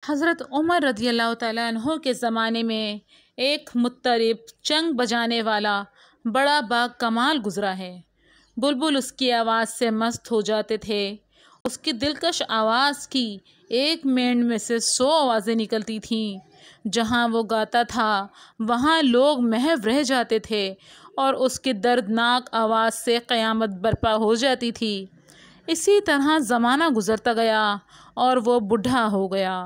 حضرت عمر رضی اللہ تعالیٰ عنہ کے زمانے میں ایک مضطرب چنگ بجانے والا بڑا با کمال گزرا ہے۔ بلبل اس کی آواز سے مست ہو جاتے تھے۔ اس کی دلکش آواز کی ایک مینڈ میں سے 100 آوازیں نکلتی تھیں۔ جہاں وہ گاتا تھا وہاں لوگ محو رہ جاتے تھے اور اس کی دردناک آواز سے قیامت برپا ہو جاتی تھی۔ اسی طرح زمانہ گزرتا گیا اور وہ بوڑھا ہو گیا،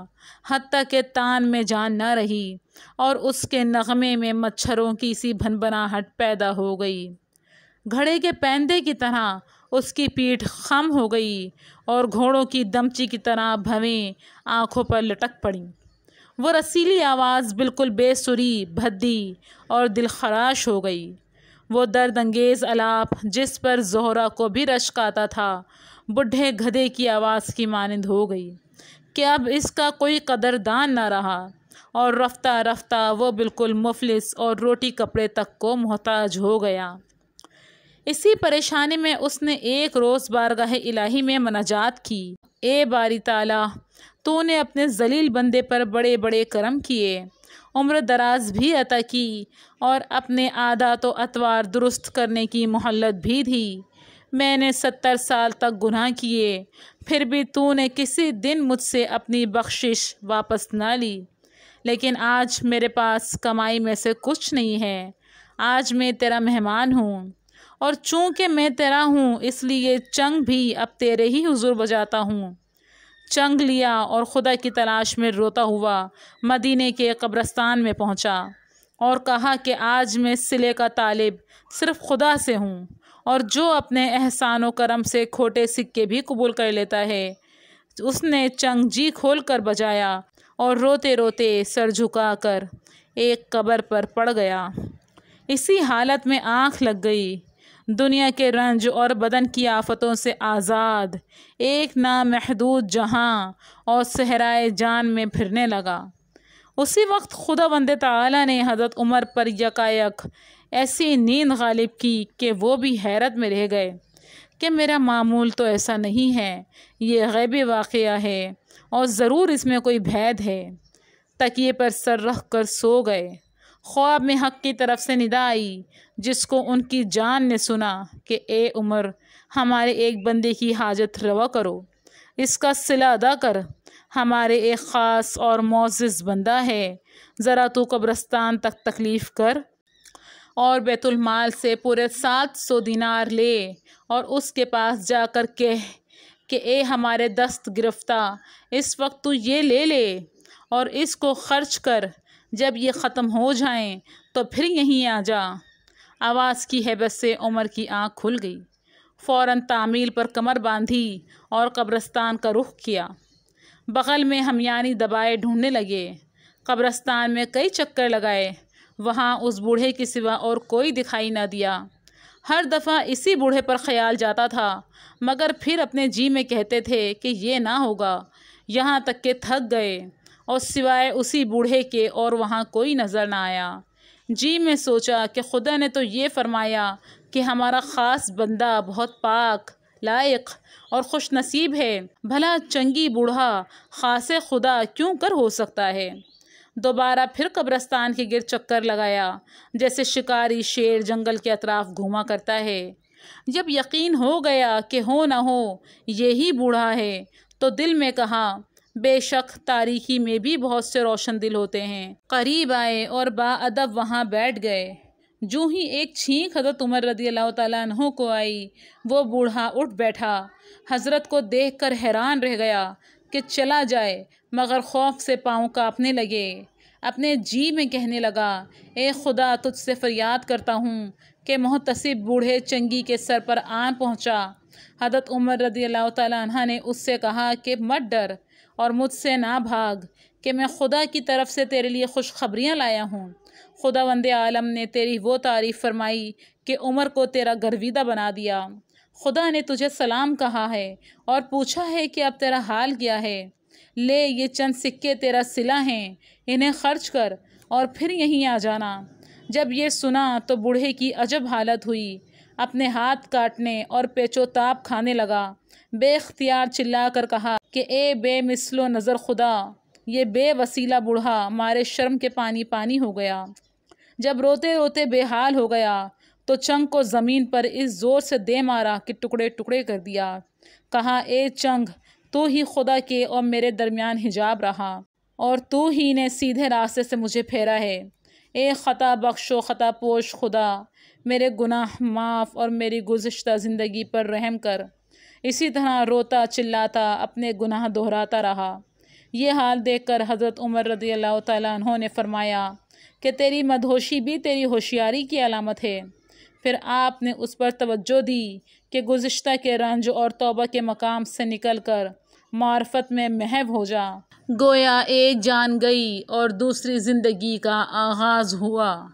حتیٰ کہ تان میں جان نہ رہی اور اس کے نغمے میں مچھروں کی سی بھنبھناہٹ پیدا ہو گئی۔ گھڑے کے پیندے کی طرح اس کی پیٹھ خم ہو گئی اور گھوڑوں کی دمچی کی طرح بھویں آنکھوں پر لٹک پڑیں۔ وہ رسیلی آواز بالکل بے سری، بھدی اور دلخراش ہو گئی۔ وہ درد انگیز الاپ جس پر زہرہ کو بھی رشک آتا تھا، بوڑھے گدھے کی آواز کی مانند ہو گئی کہ اب اس کا کوئی قدردان نہ رہا، اور رفتہ رفتہ وہ بالکل مفلس اور روٹی کپڑے تک کو محتاج ہو گیا۔ اسی پریشانی میں اس نے ایک روز بارگاہ الہی میں مناجات کی، اے باری تعالیٰ، تو نے اپنے ذلیل بندے پر بڑے بڑے کرم کیے، عمر دراز بھی عطا کی اور اپنے عادات و اطوار درست کرنے کی مہلت بھی دی۔ میں نے 70 سال تک گناہ کیے، پھر بھی تو نے کسی دن مجھ سے اپنی بخشش واپس نہ لی، لیکن آج میرے پاس کمائی میں سے کچھ نہیں ہے۔ آج میں تیرا مہمان ہوں، اور چونکہ میں تیرا ہوں اس لیے چنگ بھی اب تیرے ہی حضور بجاتا ہوں۔ چنگ لیا اور خدا کی تلاش میں روتا ہوا مدینے کے قبرستان میں پہنچا اور کہا کہ آج میں صلے کا طالب صرف خدا سے ہوں، اور جو اپنے احسان و کرم سے کھوٹے سکے بھی قبول کر لیتا ہے۔ اس نے چنگ جی کھول کر بجایا اور روتے روتے سر جھکا کر ایک قبر پر پڑ گیا۔ اسی حالت میں آنکھ لگ گئی۔ دنیا کے رنج اور بدن کی آفتوں سے آزاد ایک نامحدود جہاں اور صحرائے جان میں پھرنے لگا۔ اسی وقت خداوند تعالیٰ نے حضرت عمر پر یکایک ایسی نیند غالب کی کہ وہ بھی حیرت میں رہ گئے کہ میرا معمول تو ایسا نہیں ہے، یہ غیبی واقعہ ہے اور ضرور اس میں کوئی بھید ہے۔ تکیے پر سر رکھ کر سو گئے۔ خواب میں حق کی طرف سے ندا آئی جس کو ان کی جان نے سنا کہ اے عمر، ہمارے ایک بندے کی حاجت روا کرو، اس کا صلہ ادا کر، ہمارے ایک خاص اور معزز بندہ ہے، ذرا تو قبرستان تک تکلیف کر اور بیت المال سے پورے 700 دینار لے اور اس کے پاس جا کر کہہ کہ اے ہمارے دست گرفتہ، اس وقت تو یہ لے لے اور اس کو خرچ کر، جب یہ ختم ہو جائیں تو پھر یہیں آ جا۔ آواز کی ہیبت سے عمر کی آنکھ کھل گئی۔ فوراً تعمیل پر کمر باندھی اور قبرستان کا رخ کیا۔ بغل میں ہمیانی دبائے ڈھونڈنے لگے۔ قبرستان میں کئی چکر لگائے، وہاں اس بوڑھے کے سوا اور کوئی دکھائی نہ دیا۔ ہر دفعہ اسی بوڑھے پر خیال جاتا تھا، مگر پھر اپنے جی میں کہتے تھے کہ یہ نہ ہوگا، یہاں تک کہ تھک گئے اور سوائے اسی بوڑھے کے اور وہاں کوئی نظر نہ آیا۔ جی میں سوچا کہ خدا نے تو یہ فرمایا کہ ہمارا خاص بندہ بہت پاک، لائق اور خوش نصیب ہے، بھلا چنگی بوڑھا خاص خدا کیوں کر ہو سکتا ہے۔ دوبارہ پھر قبرستان کے گرد چکر لگایا جیسے شکاری شیر جنگل کے اطراف گھوما کرتا ہے۔ جب یقین ہو گیا کہ ہو نہ ہو یہی بوڑھا ہے تو دل میں کہا بے شک تاریکی میں بھی بہت سے روشن دل ہوتے ہیں۔ قریب آئے اور باادب وہاں بیٹھ گئے۔ جو ہی ایک چھینک حضرت عمر رضی اللہ تعالیٰ عنہ کو آئی، وہ بوڑھا اٹھ بیٹھا، حضرت کو دیکھ کر حیران رہ گیا کہ چلا جائے، مگر خوف سے پاؤں کانپنے لگے۔ اپنے جی میں کہنے لگا، اے خدا، تجھ سے فریاد کرتا ہوں کہ محتسب بوڑھے چنگی کے سر پر آن پہنچا۔ حضرت عمر رضی اللہ تعالیٰ عنہ نے اس سے کہا کہ مت ڈر اور مجھ سے نہ بھاگ، کہ میں خدا کی طرف سے تیرے لیے خوشخبریاں لایا ہوں۔ خداوند عالم نے تیری وہ تعریف فرمائی کہ عمر کو تیرا گرویدہ بنا دیا۔ خدا نے تجھے سلام کہا ہے اور پوچھا ہے کہ اب تیرا حال کیا ہے۔ لے، یہ چند سکے تیرا صلہ ہیں، انہیں خرچ کر اور پھر یہیں آ جانا۔ جب یہ سنا تو بوڑھے کی عجب حالت ہوئی، اپنے ہاتھ کاٹنے اور پیچ و تاب کھانے لگا۔ بے اختیار چلا کر کہا کہ اے بے مثل و نظر خدا، یہ بے وسیلہ بوڑھا مارے شرم کے پانی پانی ہو گیا۔ جب روتے روتے بے حال ہو گیا تو چنگ کو زمین پر اس زور سے دے مارا کہ ٹکڑے ٹکڑے کر دیا۔ کہا اے چنگ، تو ہی خدا کے اور میرے درمیان حجاب رہا اور تو ہی نے سیدھے راستے سے مجھے پھیرا ہے۔ اے خطا بخش و خطا پوش خدا، میرے گناہ معاف اور میری گزشتہ زندگی پر رحم کر۔ اسی طرح روتا چلاتا اپنے گناہ دہراتا رہا۔ یہ حال دیکھ کر حضرت عمر رضی اللہ تعالیٰ عنہ نے فرمایا کہ تیری مدہوشی بھی تیری ہوشیاری کی علامت ہے۔ پھر آپ نے اس پر توجہ دی کہ گزشتہ کے رنج اور توبہ کے مقام سے نکل کر معرفت میں محو ہو جا، گویا ایک جان گئی اور دوسری زندگی کا آغاز ہوا۔